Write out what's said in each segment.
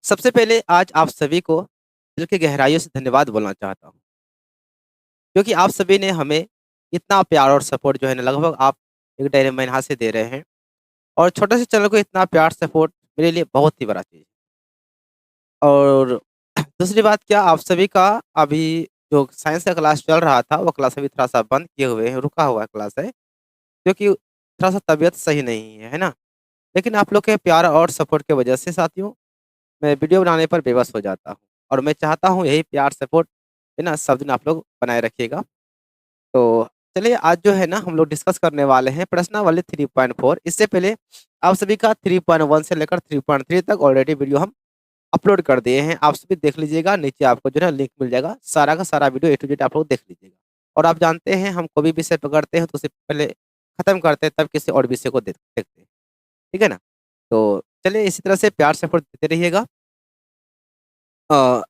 सबसे पहले आज आप सभी को दिल की गहराइयों से धन्यवाद बोलना चाहता हूँ, क्योंकि आप सभी ने हमें इतना प्यार और सपोर्ट जो है ना लगभग आप 1 डेढ़ महीना से दे रहे हैं और छोटे से चैनल को इतना प्यार सपोर्ट मेरे लिए बहुत ही बड़ा चीज़ है। और दूसरी बात क्या आप सभी का अभी जो साइंस का क्लास चल रहा था, वो क्लास अभी थोड़ा-सा बंद किए हुए हैं, रुका हुआ क्लास है, क्योंकि थोड़ा-सा तबीयत सही नहीं है, है ना? लेकिन आप लोग के प्यार और सपोर्ट की वजह से साथियों मैं वीडियो बनाने पर बेबस हो जाता हूँ और मैं चाहता हूँ यही प्यार सपोर्ट है ना सब दिन आप लोग बनाए रखिएगा। तो चलिए आज जो है ना हम लोग डिस्कस करने वाले हैं प्रश्नावली 3.4। इससे पहले आप सभी का 3.1 से लेकर 3.3 तक ऑलरेडी वीडियो हम अपलोड कर दिए हैं। आप सभी देख लीजिएगा, नीचे आपको जो है लिंक मिल जाएगा। सारा का सारा वीडियो ए टू जेड आप लोग देख लीजिएगा। और आप जानते हैं हम कोई भी विषय पकड़ते हैं तो उससे पहले खत्म करते हैं तब किसी और विषय को देखते हैं। ठीक है ना? तो चलिए इसी तरह से प्यार सपोर्ट देते रहिएगा। अ,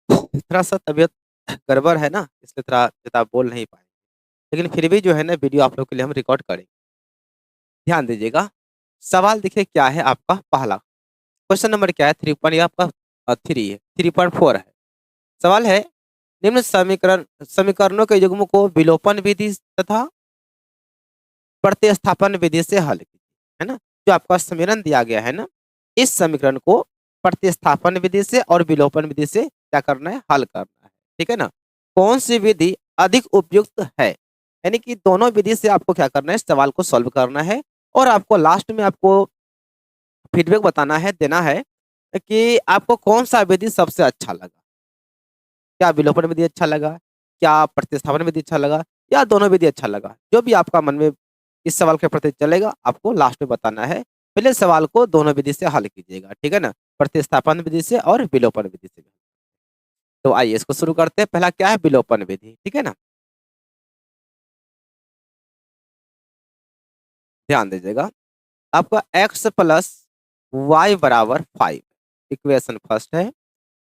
थोड़ा-सा तबीयत गड़बड़ है ना, इसलिए थोड़ा ज़्यादा बोल नहीं पाए। लेकिन फिर भी जो है ना वीडियो आप लोग के लिए हम रिकॉर्ड करेंगे। ध्यान दीजिएगा। सवाल देखिए क्या है आपका पहला, क्वेश्चन नंबर क्या है 3 पॉइंट ये आपका 3 है, 3.4 है। सवाल है निम्न समीकरणों के युग्म को विलोपन विधि तथा प्रतिस्थापन विधि से हल कीजिए, है ना? जो आपका समीकरण दिया गया है ना, इस समीकरण को प्रतिस्थापन विधि से और विलोपन विधि से क्या करना है? हल करना है। ठीक है ना? कौन सी विधि अधिक उपयुक्त है? यानी कि दोनों विधि से आपको क्या करना है? सवाल को सॉल्व करना है और आपको लास्ट में आपको फीडबैक बताना है, देना है कि आपको कौन-सा विधि सबसे अच्छा लगा। क्या विलोपन विधि अच्छा लगा? क्या प्रतिस्थापन विधि अच्छा लगा? या दोनों विधि अच्छा लगा? जो भी आपका मन में इस सवाल के प्रति चलेगा, आपको लास्ट में बताना है। पहले सवाल को दोनों विधि से हल कीजिएगा, ठीक है ना? प्रतिस्थापन विधि से और विलोपन विधि से। तो आइए इसको शुरू करते हैं। पहला क्या है? विलोपन विधि, ठीक है ना? ध्यान दीजिएगा। आपका x प्लस वाई बराबर 5 इक्वेशन फर्स्ट है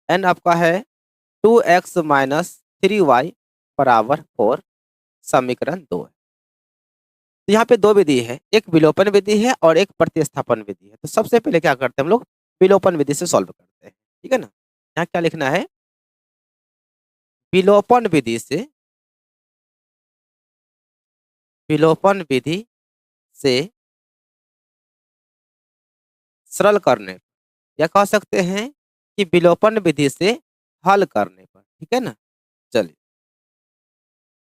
एंड आपका है 2x माइनस 3y बराबर 4 समीकरण 2 है। तो यहाँ पे 2 विधि है, एक विलोपन विधि है और एक प्रतिस्थापन विधि है। तो सबसे पहले क्या करते हैं हम लोग विलोपन विधि से सॉल्व करते हैं, ठीक है ना? यहाँ क्या लिखना है? विलोपन विधि से विलोपन विधि से सरल करने पर, या कह सकते हैं कि विलोपन विधि से हल करने पर, ठीक है ना? चलिए,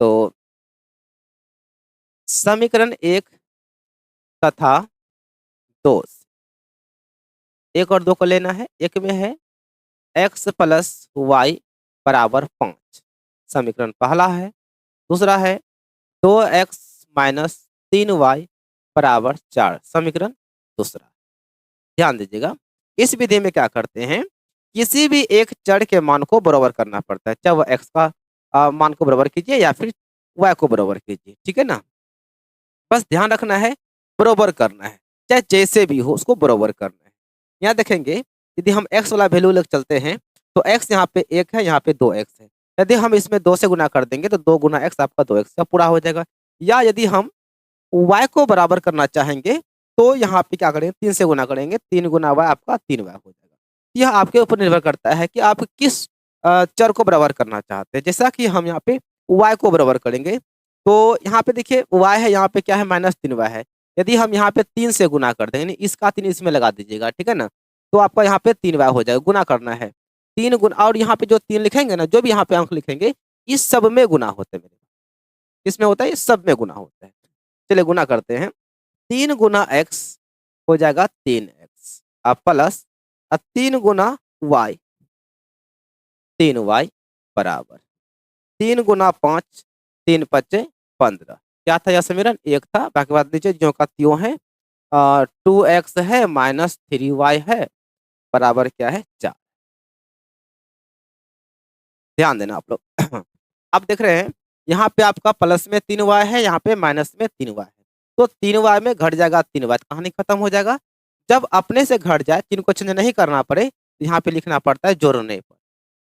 तो समीकरण 1 तथा 2 से 1 और 2 को लेना है। एक में है x प्लस वाई बराबर 5 समीकरण पहला है। दूसरा है 2x माइनस 3y बराबर 4 समीकरण दूसरा। ध्यान दीजिएगा, इस विधि में क्या करते हैं, किसी भी एक चर के मान को बराबर करना पड़ता है, चाहे वह x का मान को बराबर कीजिए या फिर y को बराबर कीजिए, ठीक है ना? बस ध्यान रखना है, बराबर करना है, चाहे जैसे भी हो उसको बराबर करना है। यहाँ देखेंगे, यदि हम x वाला वैल्यू लेकर चलते हैं, तो x यहाँ पे 1 है, यहाँ पे 2x है। यदि हम इसमें 2 से गुना कर देंगे, तो 2 गुना x आपका 2x का पूरा हो जाएगा। या यदि हम y को बराबर करना चाहेंगे, तो यहाँ पे क्या करेंगे, 3 से गुना करेंगे, 3 गुना y आपका 3y हो जाएगा। यह आपके ऊपर निर्भर करता है कि आप किस चर को बराबर करना चाहते हैं। जैसा कि हम यहाँ पे y को बराबर करेंगे, तो यहाँ पे देखिए y है, यहाँ पे क्या है -3y है। यदि हम यहाँ पे 3 से गुना कर दें, यानी इसका 3 इसमें लगा दीजिएगा, ठीक है ना? तो आपका यहाँ पे 3y हो जाएगा, गुना करना है। 3 गुना और यहाँ पे जो 3 लिखेंगे ना, जो भी यहाँ पे अंक लिखेंगे, इस सब में गुना होते हैं मेरे। किसमें होता है? इस सब में गुना होता है। चलिए गुना करते हैं। 3 गुना x हो जाएगा 3x प्लस 3 गुना y 3y बराबर 3 गुना 5 3 पच्चे 15। क्या था यह समीकरण? 1 था। बाकी बात नीचे ज्यों का त्यों है। 2x है माइनस 3y है बराबर क्या है? 4। ध्यान देना आप लोग। आप देख रहे हैं यहाँ पे आपका प्लस में 3y है, यहाँ पे माइनस में 3y है। तो 3y में घट जाएगा 3y, कहानी खत्म हो जाएगा। जब अपने से घट जाए, चिन्ह को चेंज नहीं करना पड़े, तो यहाँ पे लिखना पड़ता है जोड़ने पर।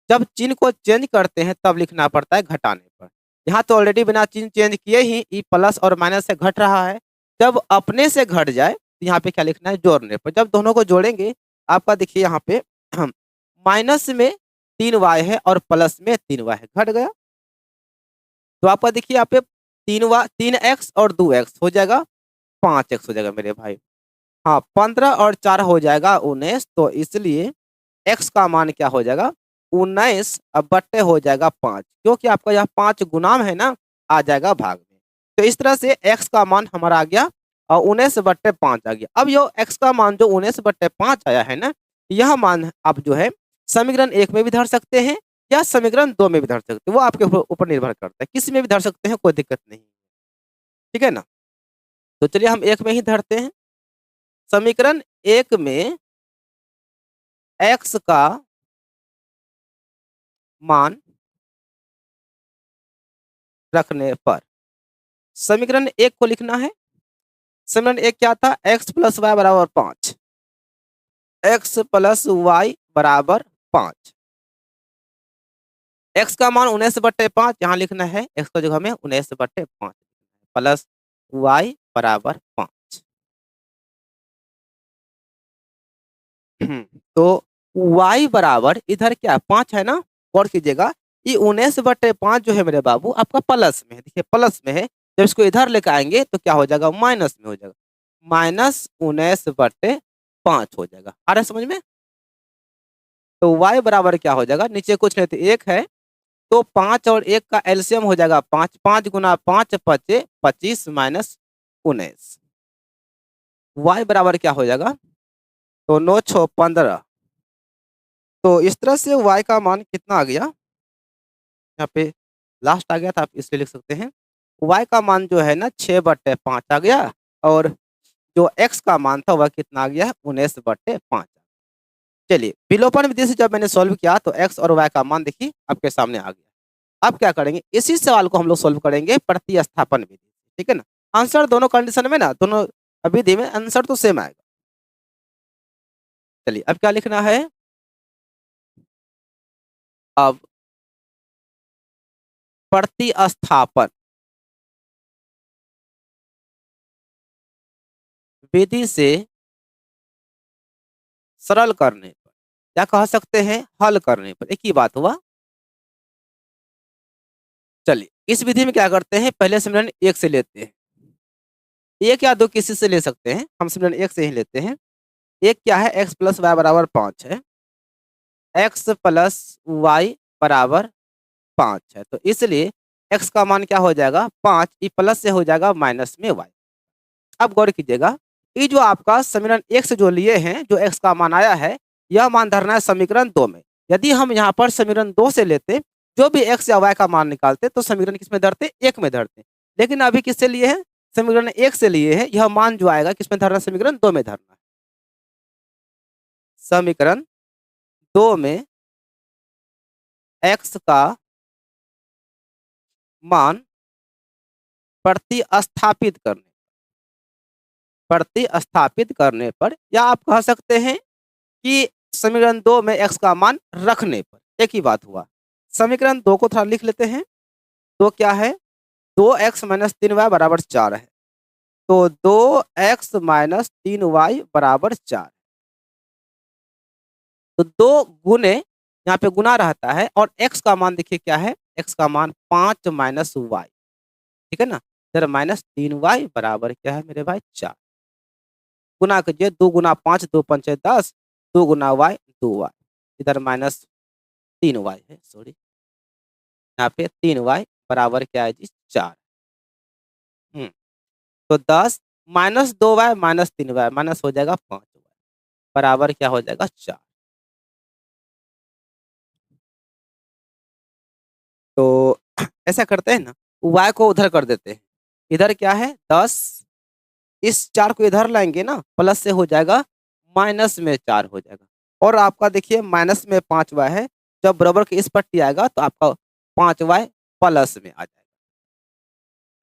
जब चिन्ह को चेंज करते हैं तब लिखना पड़ता है घटाने पर। यहाँ तो ऑलरेडी बिना चिन्ह चेंज किए ही ई प्लस और माइनस से घट रहा है। जब अपने से घट जाए तो यहाँ पे क्या लिखना है? जोड़ने पर। जब दोनों को जोड़ेंगे आपका देखिए यहाँ पे माइनस में 3y है और प्लस में 3y है, घट गया। तो आपका देखिए यहाँ पे 3x और 2x हो जाएगा 5x हो जाएगा मेरे भाई। हाँ, 15 और 4 हो जाएगा 19। तो इसलिए x का मान क्या हो जाएगा 19 अब बट्टे हो जाएगा 5, क्योंकि आपका यहाँ 5 गुणाम है ना, आ जाएगा भाग में। तो इस तरह से x का मान हमारा आ गया और 19/5 आ गया। अब यो x का मान जो 19/5 आया है ना, यह मान आप जो है समीकरण 1 में भी धर सकते हैं या समीकरण 2 में भी धर सकते हैं, वो आपके ऊपर निर्भर करता है, किसी में भी धर सकते हैं, कोई दिक्कत नहीं। ठीक है ना। तो चलिए हम 1 में ही धरते हैं। समीकरण 1 में x का मान रखने पर समीकरण 1 को लिखना है। समीकरण 1 क्या था, x प्लस वाई बराबर 5, x प्लस वाई बराबर 5। x का मान 19/5 यहाँ लिखना है, x का जगह में 19/5 प्लस y बराबर 5। तो y बराबर इधर क्या 5 है ना, गौर कीजिएगा। ये 19/5 जो है मेरे बाबू आपका प्लस में है, देखिए प्लस में है। जब इसको इधर लेकर आएंगे तो क्या हो जाएगा, माइनस में हो जाएगा, -19/5 हो जाएगा। आ रहा है समझ में। तो y बराबर क्या हो जाएगा, नीचे कुछ नहीं तो 1 है, तो 5 और 1 का एलसीएम हो जाएगा 5, 5 गुना 5 पचे 25 माइनस 19। y बराबर क्या हो जाएगा, तो 9 6 15। तो इस तरह से y का मान कितना आ गया, यहाँ पे लास्ट आ गया था, आप इसलिए लिख सकते हैं y का मान जो है ना 6/5 आ गया, और जो x का मान था वह कितना आ गया, 19/5। चलिए विलोपन विधि से जब मैंने सॉल्व किया तो x और y का मान देखिए आपके सामने आ गया। अब क्या करेंगे, इसी सवाल को हम लोग सॉल्व करेंगे प्रतिस्थापन विधि। ठीक है ना। आंसर दोनों कंडीशन में ना, दोनों विधि में आंसर तो सेम आएगा। चलिए अब क्या लिखना है, अब प्रतिस्थापन विधि से सरल करने पर, क्या कह सकते हैं, हल करने पर, एक ही बात हुआ। चलिए इस विधि में क्या करते हैं, पहले समीकरण 1 से लेते हैं, 1 या 2 किसी से ले सकते हैं, हम समीकरण 1 से ही लेते हैं। 1 क्या है, x प्लस वाई बराबर 5 है, x प्लस वाई बराबर 5 है। तो इसलिए x का मान क्या हो जाएगा 5, ये प्लस से हो जाएगा माइनस में y। अब गौर कीजिएगा, ये जो आपका समीकरण 1 से जो लिए हैं, जो x का मान आया है, यह मान धरना है समीकरण 2 में। यदि हम यहाँ पर समीकरण 2 से लेते, जो भी x या y का मान निकालते, तो समीकरण किस में धरते, 1 में धरते। लेकिन अभी किससे लिए हैं, समीकरण 1 से लिए हैं, यह मान जो आएगा किस में धरना, समीकरण 2 में धरना है। समीकरण 2 में x का मान प्रतिस्थापित करने पर, या आप कह सकते हैं कि समीकरण 2 में x का मान रखने पर, एक ही बात हुआ। समीकरण 2 को थोड़ा लिख लेते हैं। तो क्या है, 2x माइनस 3y बराबर 4 है। तो 2x माइनस 3y बराबर 4। तो 2 गुने, यहाँ पे गुना रहता है, और x का मान देखिए क्या है, x का मान 5 माइनस y। ठीक है ना। इधर -3y बराबर क्या है मेरे भाई, 4। गुना कीजिए, 2 गुना 5 2 पंचे 10, 2 गुना y 2y, इधर -3y है, सॉरी, यहाँ पे 3y बराबर क्या है जी, 4। तो 10 minus 2y minus 3y minus हो जाएगा 5y बराबर क्या हो जाएगा, 4। तो ऐसा करते हैं ना, y को उधर कर देते हैं। इधर क्या है 10, इस 4 को इधर लाएंगे ना, प्लस से हो जाएगा माइनस में 4 हो जाएगा। और आपका देखिए माइनस में 5y है, जब बराबर के इस पट्टी आएगा तो आपका 5y प्लस में आ जाएगा।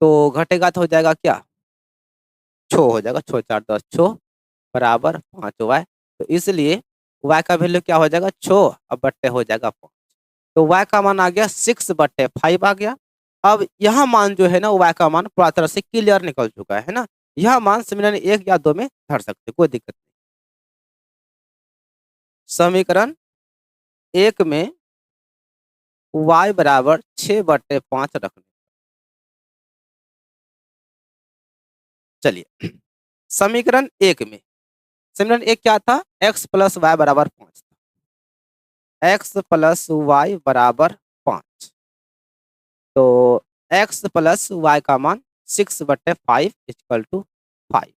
तो घटेगा तो हो जाएगा क्या, 6 हो जाएगा, 6 4 10 6 बराबर 5y। तो इसलिए y का वैल्यू क्या हो जाएगा, 6 अब बट्टे हो जाएगा 5। तो y का मान आ गया 6/5 आ गया। अब यह मान जो है ना, y का मान पूरा तरह से क्लियर निकल चुका है ना। यह मान समीकरण 1 या 2 में धर सकते, कोई दिक्कत नहीं। समीकरण 1 में y बराबर 6/5 रखने। चलिए समीकरण 1 में समीकरण 1 क्या था? x प्लस वाई बराबर 5 था। x प्लस वाई बराबर 5, तो x प्लस वाई का मान 6/5 इक्वल टू 5।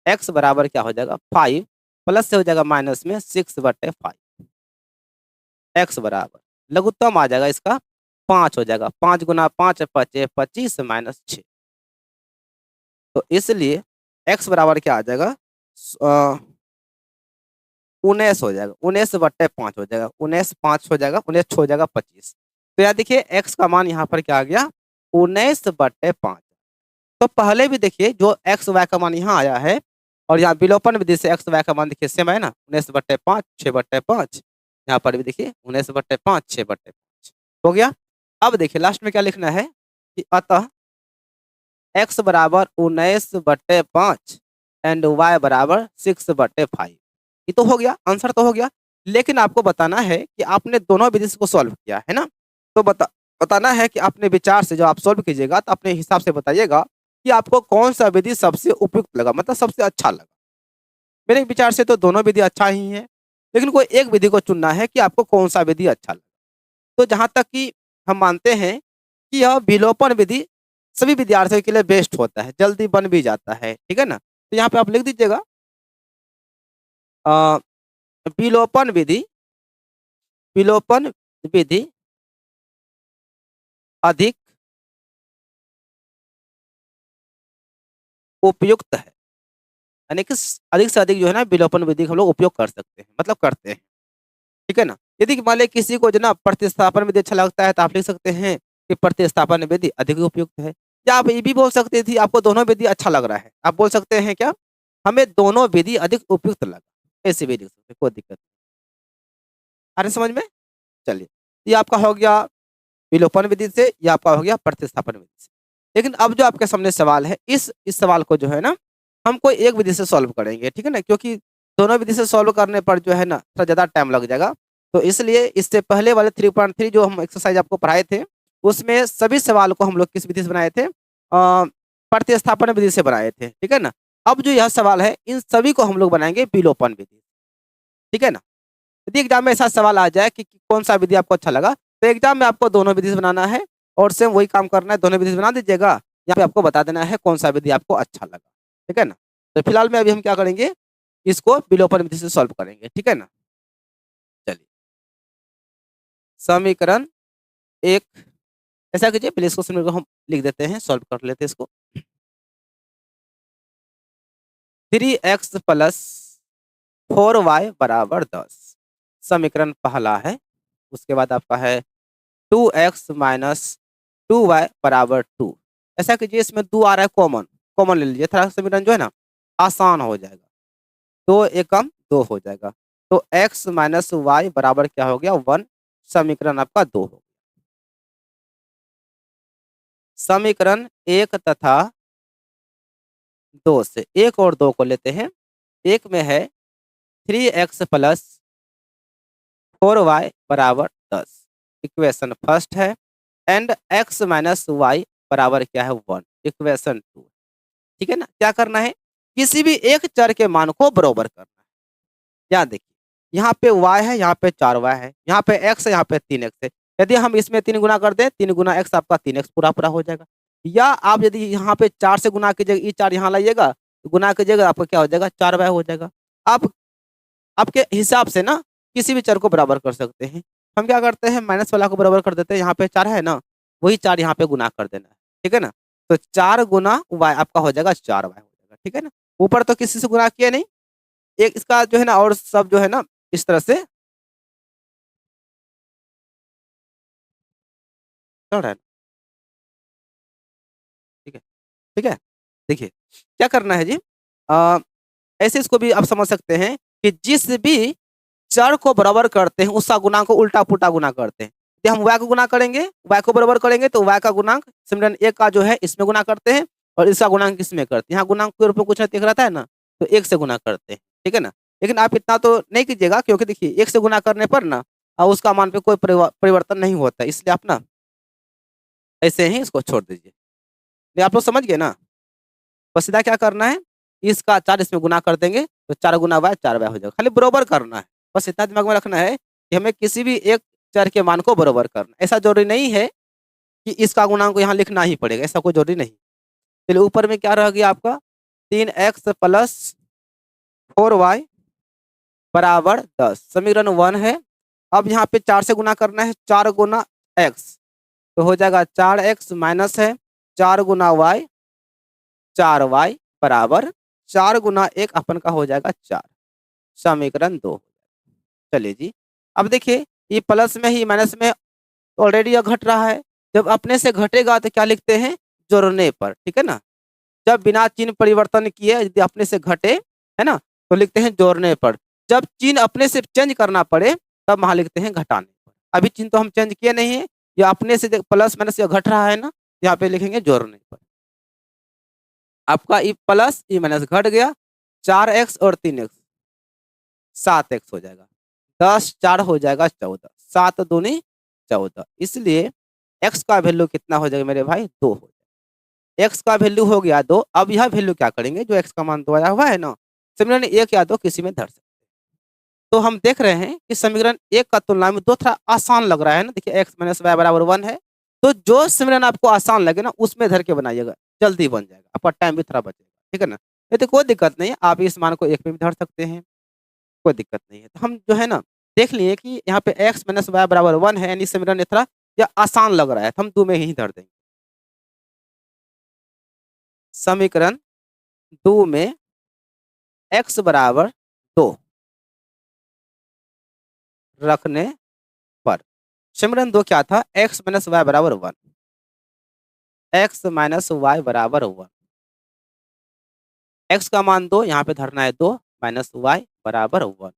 x बराबर क्या हो जाएगा? 5 प्लस से हो जाएगा माइनस में 6/5। x बराबर लघुत्तम आ जाएगा इसका 5 हो जाएगा। 5 गुना 5 पचे 25 माइनस 6, तो इसलिए x बराबर क्या आ जाएगा? 19 हो जाएगा। 19/5 हो जाएगा। 19 5 हो जाएगा। 19 हो जाएगा 25। तो यार देखिए x का मान यहाँ पर क्या आ गया? 19/5। तो पहले भी देखिए जो x y का मान यहाँ आया है और यहाँ विलोपन विधि से x y का मान देखिए सेम है ना, 19/5 6/5। यहाँ पर भी देखिए 19/5 6/5 हो गया। अब देखिए लास्ट में क्या लिखना है कि अतः x बराबर 19/5 एंड y बराबर 6/5। ये तो हो गया, आंसर तो हो गया। लेकिन आपको बताना है कि आपने दोनों विधि को सॉल्व किया है ना, तो बताना है कि अपने विचार से जब आप सॉल्व कीजिएगा तो अपने हिसाब से बताइएगा कि आपको कौन सा विधि सबसे उपयुक्त लगा, मतलब सबसे अच्छा लगा। मेरे विचार से तो दोनों विधि अच्छा ही है, लेकिन कोई एक विधि को चुनना है कि आपको कौन सा विधि अच्छा लगा। तो जहां तक कि हम मानते हैं कि यह विलोपन विधि सभी विद्यार्थियों के लिए बेस्ट होता है, जल्दी बन भी जाता है, ठीक है ना। तो यहाँ पे आप लिख दीजिएगा अ, विलोपन विधि, विलोपन विधि अधिक उपयुक्त है, यानी कि अधिक से अधिक जो है ना विलोपन विधि का हम लोग उपयोग कर सकते हैं, मतलब करते हैं, ठीक है ना। यदि मान लें किसी को जो ना प्रतिस्थापन विधि अच्छा लगता है तो आप लिख सकते हैं कि प्रतिस्थापन विधि अधिक उपयुक्त है। या आप ये भी बोल सकते थे आपको दोनों विधि अच्छा लग रहा है, आप बोल सकते हैं क्या? हमें दोनों विधि अधिक उपयुक्त लगा, ऐसे भी लिख सकते हैं, कोई दिक्कत नहीं। आ रहे समझ में? चलिए, ये आपका हो गया विलोपन विधि से, ये आपका हो गया प्रतिस्थापन विधि से। लेकिन अब जो आपके सामने सवाल है, इस सवाल को जो है ना हम कोई एक विधि से सॉल्व करेंगे, ठीक है ना, क्योंकि दोनों विधि से सॉल्व करने पर जो है ना थोड़ा ज़्यादा टाइम लग जाएगा। तो इसलिए इससे पहले वाले 3.3 जो हम एक्सरसाइज आपको पढ़ाए थे, उसमें सभी सवाल को हम लोग किस विधि से बनाए थे? प्रतिस्थापन विधि से बनाए थे, ठीक है ना। अब जो यह सवाल है, इन सभी को हम लोग बनाएंगे विलोपन विधि, ठीक है ना। यदि एग्जाम में ऐसा सवाल आ जाए कि कौन सा विधि आपको अच्छा लगा, तो एग्जाम में आपको दोनों विधि से बनाना है और सेम वही काम करना है, दोनों विधि से बना दीजिएगा। यहाँ पे आपको बता देना है कौन सा विधि आपको अच्छा लगा, ठीक है ना। तो फिलहाल में अभी हम क्या करेंगे, इसको विलोपन विधि से सॉल्व करेंगे, ठीक है ना। चलिए समीकरण 1 ऐसा कीजिए, पहले इसको समीकरण को हम लिख देते हैं, सॉल्व कर लेते हैं इसको। 3x प्लस 4y बराबर 10 समीकरण पहला है। उसके बाद आपका है 2x माइनस 2y बराबर 2। ऐसा कीजिए, इसमें 2 आ रहा है कॉमन, कॉमन ले लीजिए, थोड़ा समीकरण जो है ना आसान हो जाएगा। 2 एकम 2 हो जाएगा, तो x माइनस वाई बराबर क्या हो गया? 1। समीकरण आपका 2 हो गया। समीकरण 1 तथा 2 से 1 और 2 को लेते हैं। 1 में है 3x प्लस 4y बराबर 10, इक्वेशन फर्स्ट है। एंड x माइनस वाई बराबर क्या है? 1, इक्वेशन 2, ठीक है ना। क्या करना है? किसी भी एक चर के मान को बराबर करना है। यहाँ देखिए, यहाँ पे y है, यहाँ पे 4y है, यहाँ पे x है, यहाँ पे 3x है। यदि हम इसमें 3 गुना कर दें, 3 गुना x आपका 3x पूरा पूरा हो जाएगा। या आप यदि यहाँ पे 4 से गुना कीजिएगा, ये 4 यहाँ लाइएगा, तो गुना कीजिएगा आपका क्या हो जाएगा? 4y हो जाएगा। आप आपके हिसाब से ना किसी भी चर को बराबर कर सकते हैं। हम क्या करते हैं, माइनस वाला को बराबर कर देते हैं। यहाँ पे 4 है ना, वही 4 यहाँ पे गुना कर देना है, ठीक है ना। तो 4 गुना y आपका हो जाएगा 4y हो जाएगा, ठीक है ना। ऊपर तो किसी से गुना किया नहीं, एक इसका जो है ना और सब जो है ना इस तरह से चल रहा है, ठीक है, ठीक है। देखिए क्या करना है जी, ऐसे इसको भी आप समझ सकते हैं कि जिस भी चर को बराबर करते हैं उसका गुणांक को उल्टा पुल्टा गुना करते हैं। यदि हम y को गुना करेंगे, y को बराबर करेंगे, तो y का गुणांक समीकरण 1 का जो है इसमें गुना करते हैं और इसका गुणांक इसमें करते हैं। यहाँ गुणांक के रूप में कुछ नहीं दिख रहा था ना, तो 1 से गुना करते हैं, ठीक है ना। लेकिन आप इतना तो नहीं कीजिएगा, क्योंकि देखिए 1 से गुना करने पर ना उसका मान पे कोई परिवर्तन नहीं होता, इसलिए आप ना ऐसे ही इसको छोड़ दीजिए। ये आप लोग समझ गए ना? बस सीधा क्या करना है, इसका 4 इसमें गुना कर देंगे तो 4 गुना वाई 4 वाई हो जाएगा। खाली बराबर करना है, बस इतना दिमाग में रखना है कि हमें किसी भी एक चर के मान को बराबर करना है। ऐसा जरूरी नहीं है कि इसका गुणांक को यहाँ लिखना ही पड़ेगा, ऐसा कोई जरूरी नहीं। चलिए ऊपर में क्या रह गया आपका 3x प्लस 4y बराबर 10, समीकरण 1 है। अब यहाँ पे 4 से गुना करना है, 4 गुना x तो हो जाएगा 4x माइनस है 4 गुना y, 4y बराबर 4 गुना 1 अपन का हो जाएगा 4, समीकरण 2। चलिए जी, अब देखिए ये प्लस में ही माइनस में ऑलरेडी यह घट रहा है, जब अपने से घटेगा तो क्या लिखते हैं, जोड़ने पर, ठीक है ना। जब बिना चिन्ह परिवर्तन किए यदि अपने से घटे, है ना, तो लिखते हैं जोड़ने पर। जब चिन्ह अपने से चेंज करना पड़े तब वहां लिखते हैं घटाने पर। अभी चिन्ह तो हम चेंज किए नहीं है, ये अपने से प्लस माइनस घट रहा है ना, यहाँ पे लिखेंगे जोड़ने पर। आपका ई प्लस ई माइनस घट गया, 4x और 3x 7x हो जाएगा, 10 4 हो जाएगा 14, 7 दूनी 14, इसलिए x का वैल्यू कितना हो जाएगा मेरे भाई, 2 हो जाएगा। x का वैल्यू हो गया 2। अब यह वैल्यू क्या करेंगे, जो x का मान 2 आया हुआ है ना, समीकरण 1 या 2 किसी में धर सकते हैं। तो हम देख रहे हैं कि समीकरण 1 का तुलना में 2 थोड़ा आसान लग रहा है ना। देखिए x माइनस वाई बराबर 1 है, तो जो समीकरण आपको आसान लगे ना उसमें धर के बनाइएगा, जल्दी बन जाएगा, आपका टाइम भी थोड़ा बचेगा, ठीक है ना। ये तो कोई दिक्कत नहीं है, आप इस मान को 1 में भी धर सकते हैं, कोई दिक्कत नहीं है। तो हम जो है ना देख लिए कि यहाँ पे x माइनस वाई बराबर 1 है, यानी समीकरण थोड़ा यह आसान लग रहा है, तो हम 2 में ही धर देंगे। समीकरण 2 में x बराबर 2 रखने पर समीकरण 2 क्या था, x माइनस वाई बराबर 1, x माइनस वाई बराबर 1, x का मान 2 यहाँ पे धरना है 2 माइनस वाई बराबर 1।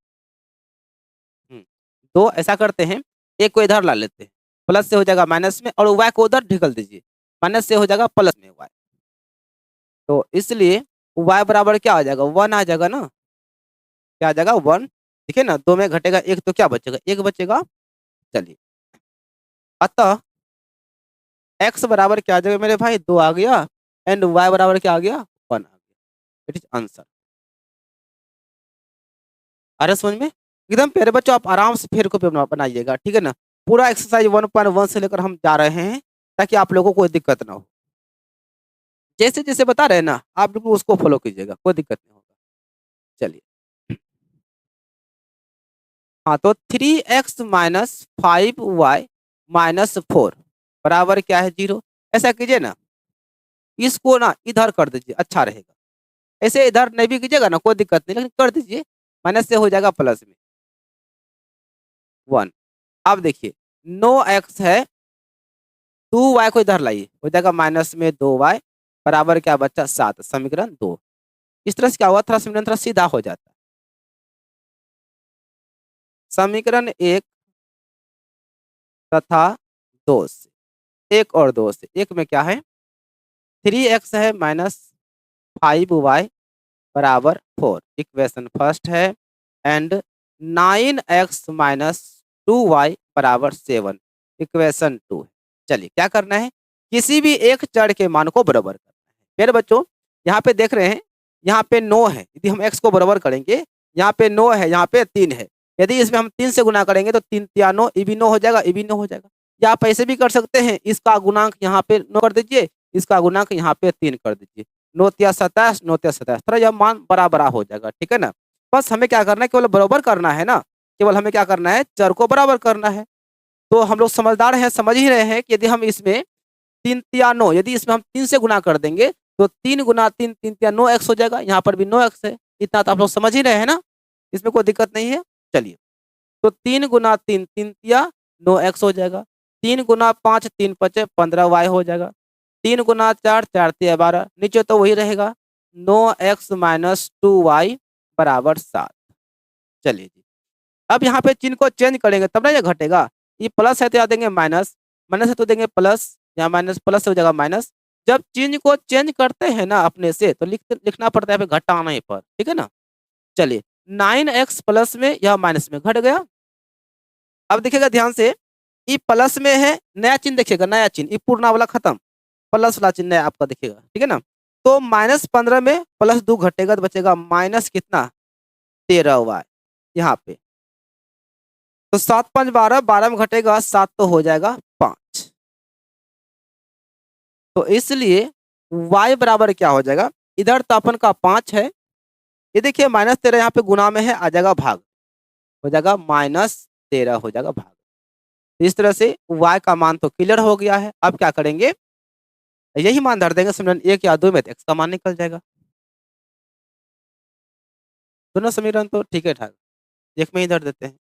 तो ऐसा करते हैं, एक को इधर ला लेते हैं, प्लस से हो जाएगा माइनस में, और y को उधर ढकल दीजिए, माइनस से हो जाएगा प्लस में y, तो इसलिए y बराबर क्या आ जाएगा, 1 आ जाएगा ना, क्या आ जाएगा 1। ठीक है ना, 2 में घटेगा 1 तो क्या बचेगा, 1 बचेगा। चलिए, अतः x बराबर क्या आ जाएगा मेरे भाई, 2 आ गया, एंड y बराबर क्या आ गया, 1 आ गया। It is answer. अरे समझ में एकदम प्यारे बच्चों, आप आराम से फिर को बनाइएगा, ठीक है ना। पूरा एक्सरसाइज 1.1 से लेकर हम जा रहे हैं, ताकि आप लोगों को कोई दिक्कत ना हो। जैसे जैसे बता रहे हैं ना, आप बिल्कुल उसको फॉलो कीजिएगा, कोई दिक्कत नहीं होगा। चलिए, हाँ, तो 3x माइनस 5y माइनस 4 बराबर क्या है, 0। ऐसा कीजिए ना, इसको ना इधर कर दीजिए, अच्छा रहेगा। ऐसे इधर नहीं भी कीजिएगा ना, कोई दिक्कत नहीं, लेकिन कर दीजिए, माइनस से हो जाएगा प्लस में 1। अब देखिए 9x है, 2y को इधर लाइए, हो जाएगा माइनस में 2y बराबर क्या बच्चा 7, समीकरण 2। इस तरह से क्या हुआ, थोड़ा समीकरण थोड़ा सीधा हो जाता है। समीकरण 1 तथा 2 से, 1 और 2 से, 1 में क्या है, 3x है माइनस 5y बराबर 4, इक्वेशन फर्स्ट है, एंड 9x माइनस 2y बराबर 7, इक्वेशन 2 है। चलिए क्या करना है, किसी भी एक चर के मान को बराबर करना है। फिर बच्चों यहाँ पे देख रहे हैं, यहाँ पे 9 है, यदि हम x को बराबर करेंगे, यहाँ पे 9 है, यहाँ पे 3 है, यदि इसमें हम 3 से गुना करेंगे तो 3 या 9, ये भी 9 हो जाएगा, ये भी 9 हो जाएगा। या आप ऐसे भी कर सकते हैं, इसका गुणांक यहाँ पे 9 कर दीजिए, इसका गुणांक यहाँ पे 3 कर दीजिए, 9 या 27, 9 या 27, थोड़ा यह मान बराबर हो जाएगा, ठीक है ना। बस हमें क्या करना है, केवल बराबर करना है ना, केवल हमें क्या करना है, चर को बराबर करना है। तो हम लोग समझदार हैं, समझ ही रहे हैं कि यदि हम इसमें 3 या 9, यदि इसमें हम 3 से गुना कर देंगे तो 3 गुना 3, 3 या 9x हो जाएगा, यहाँ पर भी 9x है। इतना तो आप लोग समझ ही रहे हैं ना, इसमें कोई दिक्कत नहीं है। चलिए, तो 3 गुना 3, 3 या 9x हो जाएगा, 3 गुना 5, 3 5 15y हो जाएगा, 3 गुना 4, 4 या 12, नीचे तो वही रहेगा, 9x माइनस 2y बराबर 7। चलिए जी, अब यहाँ पे चिन्ह को चेंज करेंगे तब ना ये घटेगा, ये प्लस है तो यहाँ देंगे माइनस, माइनस है तो देंगे प्लस, यहाँ माइनस प्लस हो जाएगा माइनस। जब चिन्ह को चेंज करते हैं ना अपने से, तो लिखना पड़ता है घटाने पर, ठीक है ना। चलिए, 9x प्लस में यह माइनस में घट गया। अब देखिएगा ध्यान से, ये प्लस में है, नया चिन्ह देखिएगा, नया चिन्ह, ये पूर्णा वाला खत्म, प्लस वाला चिन्ह है आपका देखिएगा, ठीक है ना। तो -15 में +2 घटेगा तो बचेगा माइनस कितना, 13y यहाँ पे। तो 7 5 12, 12 में घटेगा 7 तो हो जाएगा 5। तो इसलिए y बराबर क्या हो जाएगा, इधर तो अपन का 5 है, ये देखिए -13 यहाँ पे गुना में है, आ जाएगा भाग, हो जाएगा -13 हो जाएगा भाग। इस तरह से y का मान तो क्लियर हो गया है। अब क्या करेंगे, यही मान धर देंगे समीकरण 1 या 2 में, तो x का मान निकल जाएगा। दोनों समीकरण तो ठीक है ठाक, एक में ही धर देते हैं।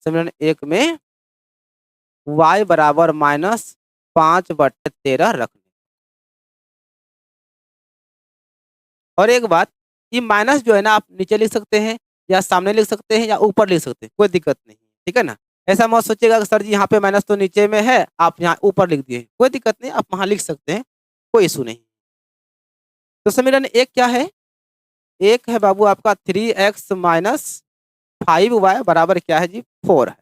समीकरण 1 में y बराबर -5/13 रखने। और एक बात, ये माइनस जो है ना, आप नीचे लिख सकते हैं या सामने लिख सकते हैं या ऊपर लिख सकते हैं, कोई दिक्कत नहीं, ठीक है ना। ऐसा मत सोचिएगा कि सर जी यहाँ पे माइनस तो नीचे में है, आप यहाँ ऊपर लिख दिए, कोई दिक्कत नहीं, आप वहां लिख सकते हैं, कोई इशू नहीं। तो समीकरण 1 क्या है, एक है बाबू आपका 3x - 5y बराबर क्या है जी, 4 है।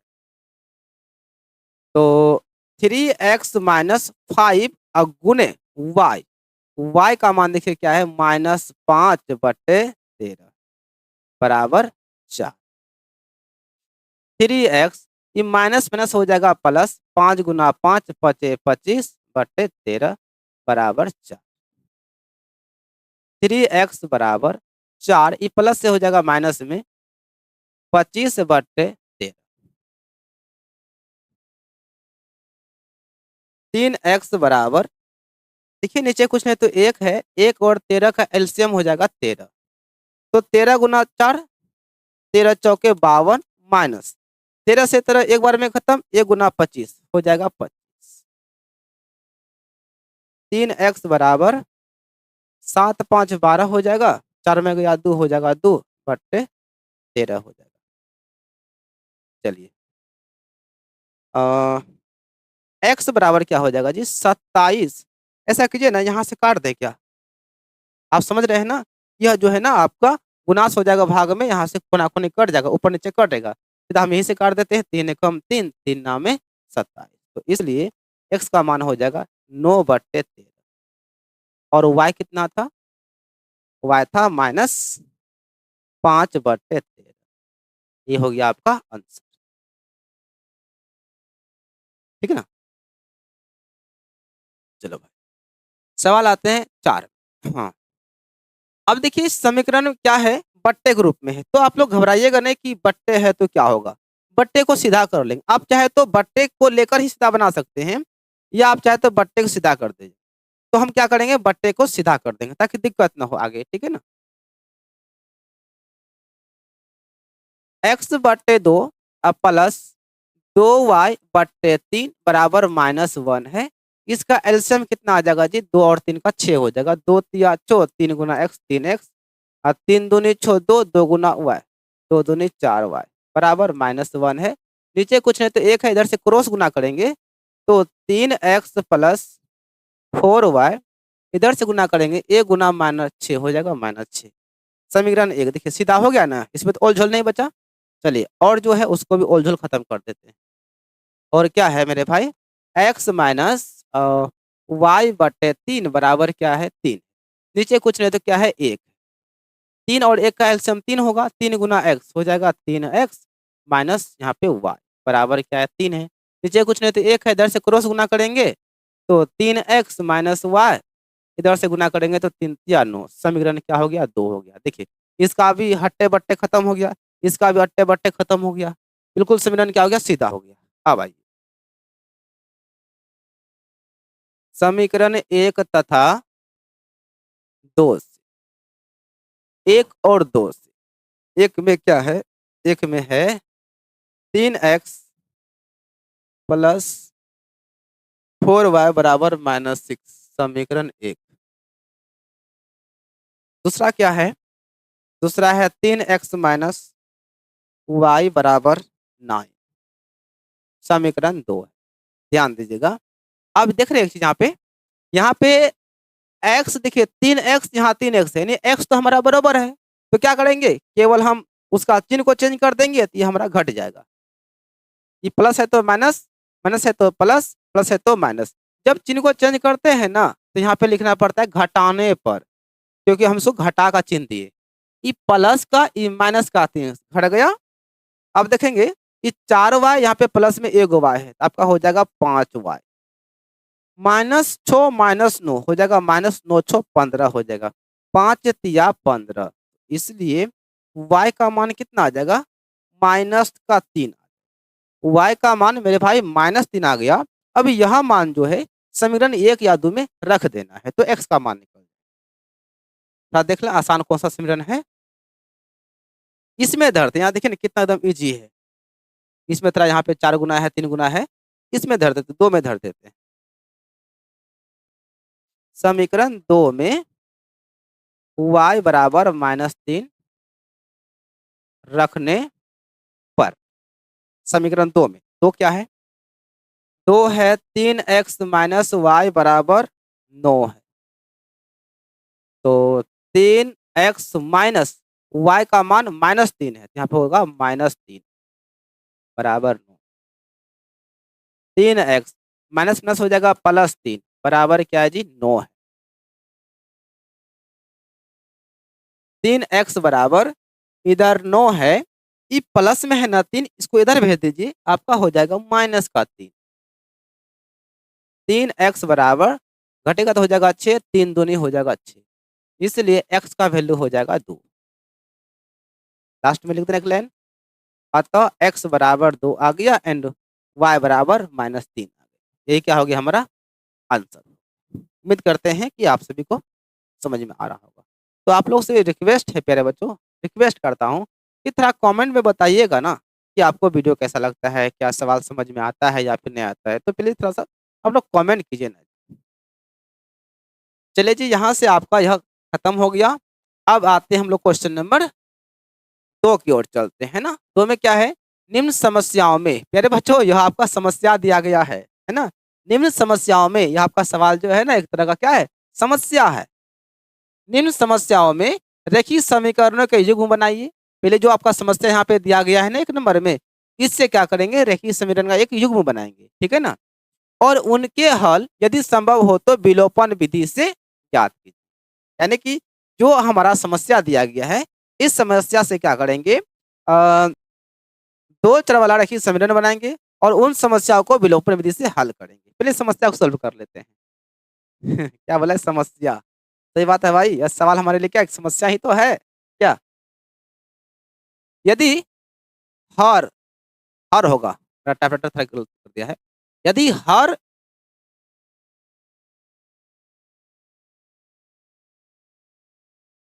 तो 3x - 5 गुने y, y का मान देखिए क्या है, -5/13 बराबर 4। 3x, ये माइनस माइनस हो जाएगा प्लस, 5 गुना 5 5 25/13 बराबर 4। 3x बराबर 4, ये प्लस से हो जाएगा माइनस में 25/13। 3x बराबर, देखिए नीचे कुछ नहीं तो 1 है, 1 और 13 का एलसीएम हो जाएगा 13। तो 13 गुना 4, 13 चौके 52 माइनस 13 से 13 एक बार में खत्म, 1 गुना 25 हो जाएगा 25। 3x बराबर 7 5 12 हो जाएगा, 4 में गया 2 हो जाएगा 2/13 हो जाएगा। चलिए x बराबर क्या हो जाएगा जी, 27। ऐसा कीजिए ना, यहाँ से काट दे क्या, आप समझ रहे हैं ना, यह जो है ना आपका गुनाश हो जाएगा भाग में, यहाँ से कोना कोनी कट जाएगा, ऊपर नीचे कटेगा, सीधा हम यहीं से काट देते हैं, 3 कम 3, 3 नामे 27। तो इसलिए x का मान हो जाएगा 9/13। और y कितना था, y था -5/13। ये हो गया आपका आंसर, ठीक है ना। चलो भाई, सवाल आते हैं 4। हाँ, अब देखिए समीकरण क्या है, बट्टे के रूप में है, तो आप लोग घबराइएगा नहीं कि बट्टे है तो क्या होगा, बट्टे को सीधा कर लेंगे। आप चाहे तो बट्टे को लेकर ही सीधा बना सकते हैं, या आप चाहे तो बट्टे को सीधा कर दीजिए। तो हम क्या करेंगे, बट्टे को सीधा कर देंगे ताकि दिक्कत ना हो आगे, ठीक है ना। x/2 प्लस 2y/3 बराबर -1 है। इसका एलसीएम कितना आ जाएगा जी, 2 और 3 का 6 हो जाएगा, 2 तिया 4, 3 गुना x 3x, और 3 दूनी 6 2, 2 गुना y, 2 दूनी 4y बराबर -1 है। नीचे कुछ नहीं तो 1 है, इधर से क्रॉस गुना करेंगे तो 3x प्लस 4y, इधर से गुना करेंगे 1 गुना -6 हो जाएगा -6। समीकरण 1 देखिए सीधा हो गया ना, इसमें तो ओल झोल नहीं बचा। चलिए और जो है उसको भी ओल झोल खत्म कर देते हैं। और क्या है मेरे भाई, x माइनस y/3 बराबर क्या है, 3। नीचे कुछ नहीं तो क्या है, 1। 3 और 1 का एलसीएम 3 होगा, 3 गुना x हो जाएगा 3x माइनस यहाँ पे y बराबर क्या है, 3 है। नीचे कुछ नहीं तो 1 है, इधर से क्रॉस गुना करेंगे तो 3x माइनस y, इधर से गुना करेंगे तो 3 या 9, समीकरण क्या हो गया, 2 हो गया। देखिए इसका भी हट्टे बट्टे खत्म हो गया, इसका भी हट्टे बट्टे खत्म हो गया, बिल्कुल समीकरण क्या हो गया, सीधा हो गया। अब आइए समीकरण 1 तथा 2 से, 1 और 2 से। एक में क्या है, एक में है 3x प्लस 4y बराबर -6, समीकरण 1। दूसरा क्या है, दूसरा है 3x माइनस y बराबर 9, समीकरण 2 है। ध्यान दीजिएगा, अब देख रहे हैं एक चीज यहाँ पे x देखिए 3x, यहाँ 3x है, यानी x तो हमारा बराबर है, तो क्या करेंगे, केवल हम उसका चिन्ह को चेंज कर देंगे तो ये हमारा घट जाएगा। ये प्लस है तो माइनस, माइनस है तो प्लस, प्लस है तो माइनस। जब चिन्ह को चेंज करते हैं ना तो यहाँ पे लिखना पड़ता है घटाने पर, क्योंकि हम उसको घटा का चिन्ह दिए। ये प्लस का ये माइनस का चिन्ह घट गया। अब देखेंगे ये 4y यहाँ पे प्लस में 1y है, तो आपका हो जाएगा 5y। -6 -9 हो जाएगा -9 6 15 हो जाएगा, 5 तिया 15। इसलिए y का मान कितना आ जाएगा, -3। y का मान मेरे भाई -3 आ गया। अब यह मान जो है समीकरण 1 या 2 में रख देना है तो x का मान निकल जाएगा। देख लें आसान कौन सा समीकरण है। इसमें धरते यहाँ देखिए ना कितना एकदम इजी है। इसमें थोड़ा यहाँ पे 4 गुना है, 3 गुना है, इसमें धर देते, 2 में धर देते हैं। समीकरण 2 में y बराबर -3 रखने पर, समीकरण 2 में 2 क्या है, 2 है 3x माइनस वाई बराबर 9 है। तो 3x माइनस वाई का मान -3 है, यहाँ पे होगा -3 बराबर 9। 3x माइनस प्लस हो जाएगा +3 बराबर क्या है जी, 9 है। 3x बराबर इधर 9 है, ये प्लस में है ना 3, इसको इधर भेज दीजिए, आपका हो जाएगा -3। 3x बराबर घटेगा तो हो जाएगा 6, 3 दूनी हो जाएगा 6, इसलिए x का वैल्यू हो जाएगा 2। लास्ट में लिख देना एक लाइन, अतः x बराबर 2 आ गया एंड y बराबर -3 आ गया। यही क्या हो गया हमारा आंसर। उम्मीद करते हैं कि आप सभी को समझ में आ रहा होगा। तो आप लोग से रिक्वेस्ट है प्यारे बच्चों, रिक्वेस्ट करता हूँ कि थोड़ा कमेंट में बताइएगा ना कि आपको वीडियो कैसा लगता है, क्या सवाल समझ में आता है या फिर नहीं आता है, तो प्लीज थोड़ा सा आप लोग कमेंट कीजिए ना। चलिए जी, यहाँ से आपका यह खत्म हो गया। अब आते हैं हम लोग क्वेश्चन नंबर 2 की ओर चलते हैं ना। 2 में क्या है, निम्न समस्याओं में, प्यारे बच्चों यह आपका समस्या दिया गया है ना। निम्न समस्याओं में यह आपका सवाल जो है ना एक तरह का क्या है, समस्या है। निम्न समस्याओं में रेखीय समीकरणों के युग्म बनाइए। पहले जो आपका समस्या यहाँ पे दिया गया है ना 1 नंबर में, इससे क्या करेंगे, रेखीय समीकरण का एक युग्म बनाएंगे, ठीक है ना। और उनके हल यदि संभव हो तो विलोपन विधि से ज्ञात कीजिए। यानी कि जो हमारा समस्या दिया गया है, इस समस्या से क्या करेंगे, 2 चर वाला रेखीय समीकरण बनाएंगे और उन समस्याओं को विलोपन विधि से हल करेंगे। पहले समस्या को सॉल्व कर लेते हैं। क्या बोला है, समस्या। सही बात है भाई, यह सवाल हमारे लिए क्या एक समस्या ही तो है क्या। यदि हर हर होगा, टाइपराइटर थोड़ा गलत कर दिया है। यदि हर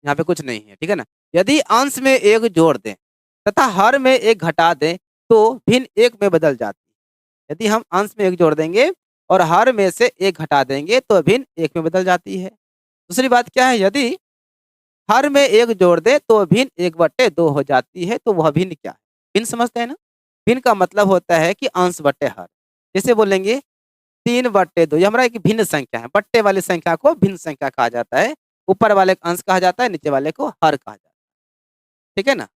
यहाँ पे कुछ नहीं है, ठीक है ना। यदि अंश में 1 जोड़ दें तथा हर में 1 घटा दें तो भिन्न 1 में बदल जाती है। यदि हम अंश में 1 जोड़ देंगे और हर में से 1 घटा देंगे तो भिन्न 1 में बदल जाती है। दूसरी बात क्या है, यदि हर में 1 जोड़ दे तो भिन्न 1/2 हो जाती है, तो वह भिन्न क्या है, भिन्न समझते हैं ना। भिन्न का मतलब होता है कि अंश बट्टे हर। जैसे बोलेंगे 3/2, ये हमारा एक भिन्न संख्या है। बट्टे वाली संख्या को भिन्न संख्या कहा जाता है, ऊपर वाले को अंश कहा जाता है, नीचे वाले को हर कहा जाता है, ठीक है ना।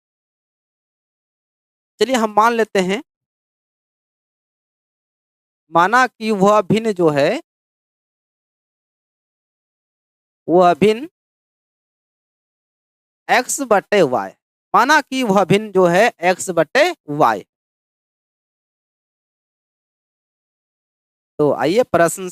चलिए हम मान लेते हैं, माना कि वह भिन्न जो है वह भिन्न x/y, माना कि वह भिन्न जो है x/y। तो आइए प्रश्न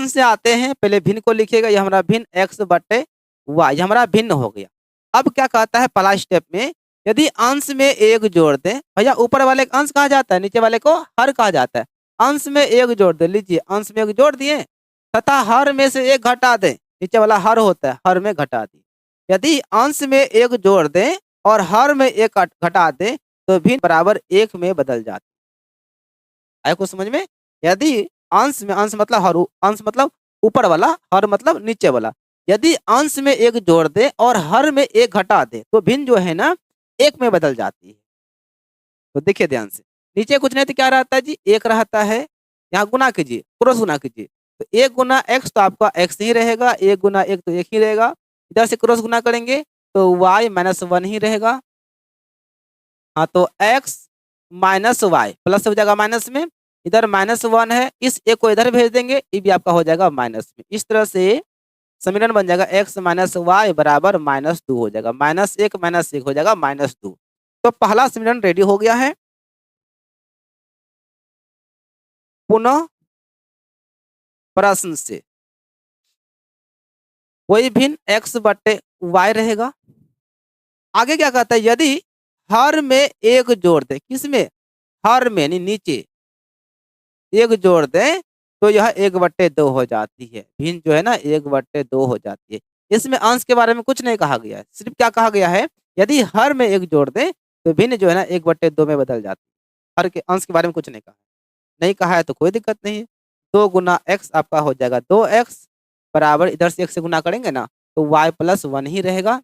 से आते हैं। पहले भिन्न को लिखिएगा, ये हमारा भिन्न x/y, ये हमारा भिन्न हो गया। अब क्या कहता है पहला स्टेप में, यदि अंश में 1 जोड़ दें, भैया ऊपर वाले का अंश कहा जाता है, नीचे वाले को हर कहा जाता है। अंश में 1 जोड़ दे, लीजिए अंश में 1 जोड़ दिए तथा हर में से 1 घटा दें, नीचे वाला हर होता है, हर में घटा दिए। यदि अंश में 1 जोड़ दें और हर में 1 घटा दें तो भिन्न बराबर 1 में बदल जाती है। आया कुछ समझ में। यदि अंश में, अंश मतलब हर, अंश मतलब ऊपर वाला, हर मतलब नीचे वाला, यदि अंश में 1 जोड़ दे और हर में 1 घटा दे तो भिन्न जो है ना 1 में बदल जाती है। तो देखिए ध्यान से, नीचे कुछ नहीं तो क्या रहता है जी, 1 रहता है। यहाँ गुना कीजिए, क्रॉस गुना कीजिए, तो 1 गुना x तो आपका x ही रहेगा, 1 गुना 1 तो 1 ही रहेगा। इधर से क्रॉस गुना करेंगे तो y माइनस 1 ही रहेगा। हाँ, तो x माइनस वाई प्लस हो जाएगा माइनस में, इधर -1 है, इस एक को इधर भेज देंगे, ये भी आपका हो जाएगा माइनस में। इस तरह से समीकरण बन जाएगा x माइनस वाई बराबर -2 हो जाएगा, -1 हो जाएगा -2। तो पहला समीकरण रेडी हो गया है। पुनः प्रश्न से कोई भिन्न x बटे y रहेगा। आगे क्या कहता है, यदि हर में एक जोड़ दे, किसमें, हर में यानी नीचे एक जोड़ दें तो यह 1/2 हो जाती है। भिन्न जो है ना 1/2 हो जाती है। इसमें अंश के बारे में कुछ नहीं कहा गया है, सिर्फ क्या कहा गया है, यदि हर में एक जोड़ दें तो भिन्न जो है ना 1/2 में बदल जाती है। हर के अंश के बारे में कुछ नहीं कहा, नहीं कहा है तो कोई दिक्कत नहीं है। 2 गुना x आपका हो जाएगा 2x बराबर, इधर से 1 से गुना करेंगे ना तो y प्लस 1 ही रहेगा।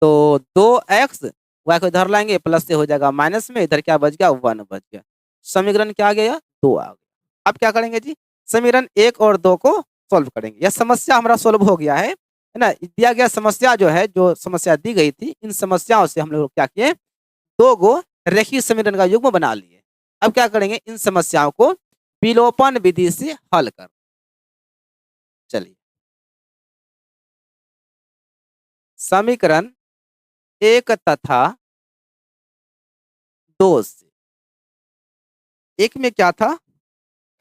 तो 2x y को इधर लाएंगे, प्लस से हो जाएगा माइनस में, इधर क्या बच गया 1 बच गया। समीकरण क्या आ गया 2 आ गया। अब क्या करेंगे जी, समीकरण 1 और 2 को सॉल्व करेंगे। यह समस्या हमारा सॉल्व हो गया है ना। दिया गया समस्या जो है, जो समस्या दी गई थी, इन समस्याओं से हम लोग क्या किए, 2 गो रेखीय समीकरण का युग्म बना लिए। अब क्या करेंगे, इन समस्याओं को विलोपन विधि से हल कर। चलिए, समीकरण 1 तथा 2 से, एक में क्या था,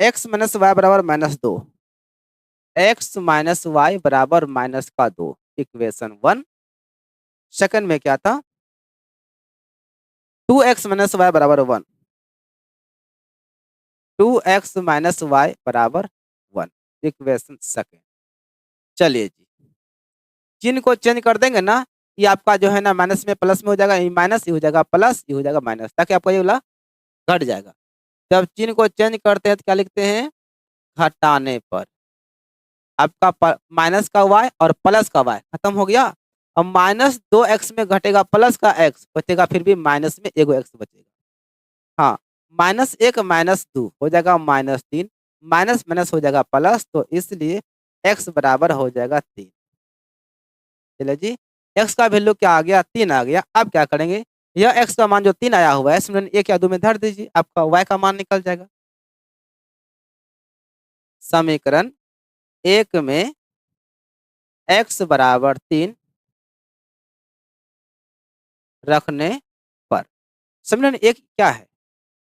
x माइनस वाई बराबर -2, x माइनस वाई बराबर -2, इक्वेशन 1। सेकंड में क्या था, 2x माइनस वाई बराबर 1, 2x माइनस वाई बराबर 1, इक्वेशन सेकंड। चलिए जी, चिन्ह को चेंज कर देंगे ना, ये आपका जो है ना माइनस में प्लस में हो जाएगा, ये माइनस ये हो जाएगा प्लस, ये हो जाएगा माइनस, ताकि आपका ये वाला घट जाएगा। जब चिन्ह को चेंज करते हैं तो क्या लिखते हैं, घटाने पर आपका माइनस का y और प्लस का y खत्म हो गया। अब -2x में घटेगा प्लस का x बचेगा, फिर भी माइनस में एगो x बचेगा। हाँ, -1 -2 हो जाएगा -3, माइनस माइनस हो जाएगा प्लस, तो इसलिए x बराबर हो जाएगा 3। चलिए जी, x का वैल्यू क्या आ गया, 3 आ गया। अब क्या करेंगे, यह x का मान जो 3 आया हुआ है समीकरण 1 या 2 में धर दीजिए, आपका y का मान निकल जाएगा। समीकरण 1 में x बराबर 3 रखने पर समीकरण 1 क्या है,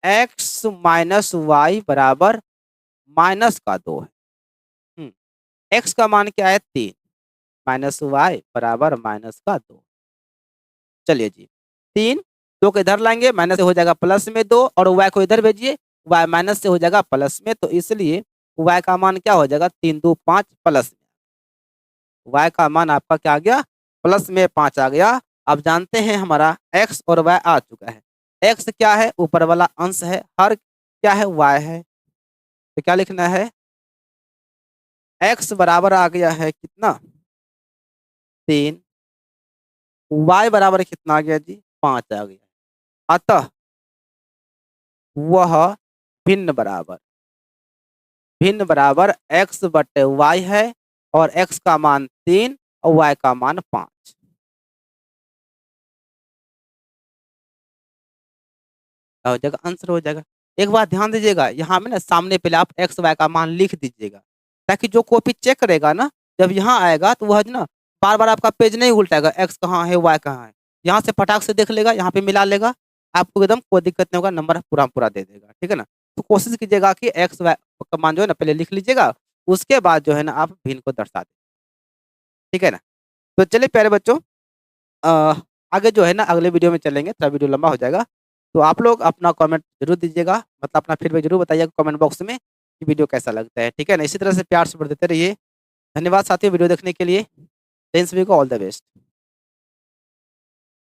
x माइनस वाई बराबर -2 है। x का मान क्या है 3, माइनस वाई बराबर -2। चलिए जी, 3 2 को इधर लाएंगे, माइनस से हो जाएगा प्लस में 2, और y को इधर भेजिए, y माइनस से हो जाएगा प्लस में, तो इसलिए y का मान क्या हो जाएगा, 3 2 5 प्लस में, y का मान आपका क्या आ गया, प्लस में 5 आ गया। अब जानते हैं हमारा x और y आ चुका है। x क्या है, ऊपर वाला अंश है, हर क्या है, y है। तो क्या लिखना है, x बराबर आ गया है कितना, 3, y बराबर कितना आ गया जी, 5 आ गया। अतः वह भिन्न बराबर x बटे y है, और x का मान 3 और y का मान 5। हो जाएगा, आंसर हो जाएगा। एक बात ध्यान दीजिएगा, यहाँ में ना सामने पहले आप एक्स वाई का मान लिख दीजिएगा, ताकि जो कॉपी चेक करेगा ना, जब यहाँ आएगा तो वह ना बार बार आपका पेज नहीं उल्टाएगा, एक्स कहाँ है वाई कहाँ है, यहाँ से फटाक से देख लेगा, यहाँ पे मिला लेगा, आपको एकदम कोई दिक्कत नहीं होगा, नंबर पूरा पूरा दे देगा। ठीक है ना, तो कोशिश कीजिएगा कि एक्स वाई का मान जो है ना पहले लिख लीजिएगा, उसके बाद जो है ना आप भिन्न को दर्शा दें। ठीक है ना, तो चलिए प्यारे बच्चों, आगे जो है ना अगले वीडियो में चलेंगे, थोड़ा वीडियो लंबा हो जाएगा। तो आप लोग अपना कमेंट जरूर दीजिएगा, मतलब अपना फीडबैक जरूर बताइएगा कमेंट बॉक्स में कि वीडियो कैसा लगता है। ठीक है ना, इसी तरह से प्यार सपोर्ट देते रहिए। धन्यवाद साथियों वीडियो देखने के लिए। सभी को ऑल द बेस्ट।